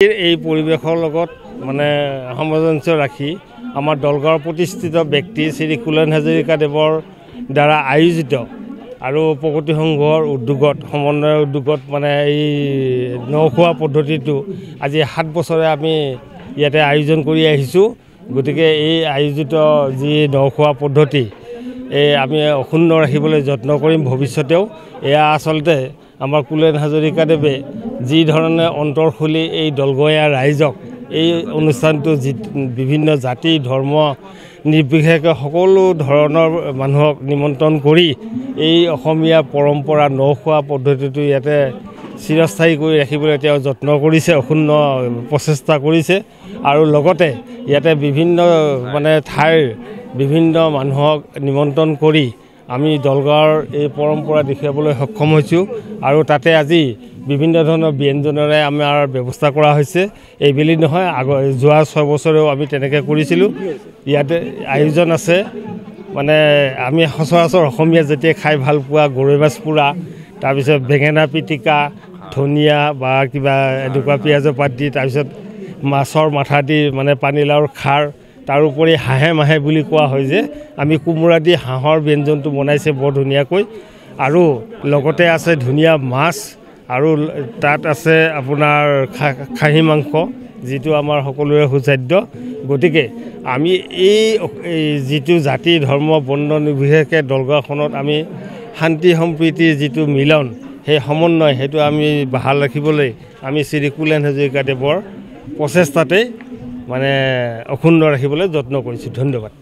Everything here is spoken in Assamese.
এই পৰিৱেশৰ লগত মানে সামঞ্জস্য ৰাখি আমাৰ দলগাঁৱৰ প্ৰতিষ্ঠিত ব্যক্তি শ্ৰী কুলেন হাজৰিকাদেৱৰ দ্বাৰা আয়োজিত আৰু প্ৰগতি সংঘৰ উদ্যোগত সমন্বয় উদ্যোগত মানে এই নখোৱা পদ্ধতিটো আজি 7 বছৰে আমি ইয়াতে আয়োজন কৰি আহিছোঁ। গতিকে এই আয়োজিত যি নখোৱা পদ্ধতি এই আমি অক্ষুণ্ণ ৰাখিবলৈ যত্ন কৰিম ভৱিষ্যতেও। এয়া আচলতে আমাৰ কুলেন হাজৰিকাদেৱে যি ধৰণে অন্তৰ খুলি এই দলগঞা ৰাইজক এই অনুষ্ঠানটো বিভিন্ন জাতি ধৰ্ম নিৰ্বিশেষে সকলো ধৰণৰ মানুহক নিমন্ত্ৰণ কৰি এই অসমীয়া পৰম্পৰা নখোৱা পদ্ধতিটো ইয়াতে চিৰস্থায়ী কৰি ৰাখিবলৈ তেওঁ যত্ন কৰিছে, অক্ষুণ্ণ প্ৰচেষ্টা কৰিছে। আৰু লগতে ইয়াতে বিভিন্ন মানে ঠাইৰ বিভিন্ন মানুহক নিমন্ত্ৰণ কৰি আমি দলগাঁৱৰ এই পৰম্পৰা দেখুৱাবলৈ সক্ষম হৈছোঁ। আৰু তাতে আজি বিভিন্ন ধৰণৰ ব্যঞ্জনেৰে আমাৰ ব্যৱস্থা কৰা হৈছে। এইবেলি নহয়, যোৱা 6 বছৰেও আমি তেনেকৈ কৰিছিলোঁ। ইয়াতে আয়োজন আছে মানে আমি সচৰাচৰ অসমীয়া যেতিয়া খাই ভাল পোৱা গৰৈ মাছ পোৰা, তাৰপিছত বেঙেনা পিটিকা, ধনিয়া বা কিবা এনেকুৱা পিঁয়াজৰ পাত দি, তাৰপিছত মাছৰ মাথা দি মানে পানীলাওৰ খাৰ, তাৰোপৰি হাঁহে মাহে বুলি কোৱা হয় যে আমি কোমোৰা দি হাঁহৰ ব্যঞ্জনটো বনাইছে বৰ ধুনীয়াকৈ। আৰু লগতে আছে ধুনীয়া মাছ আৰু তাত আছে আপোনাৰ খাহী মাংস, যিটো আমাৰ সকলোৰে সুস্বাদ্য। গতিকে আমি এই যিটো জাতি ধৰ্ম বৰ্ণ নিৰ্বিশেষে দলগাঁওখনত আমি শান্তি সম্প্ৰীতিৰ যিটো মিলন, সেই সমন্বয় সেইটো আমি বাহাল ৰাখিবলৈ আমি শ্ৰী কুলেন হাজৰিকাদেৱৰ প্ৰচেষ্টাতেই মানে অক্ষুণ্ণ ৰাখিবলৈ যত্ন কৰিছোঁ। ধন্যবাদ।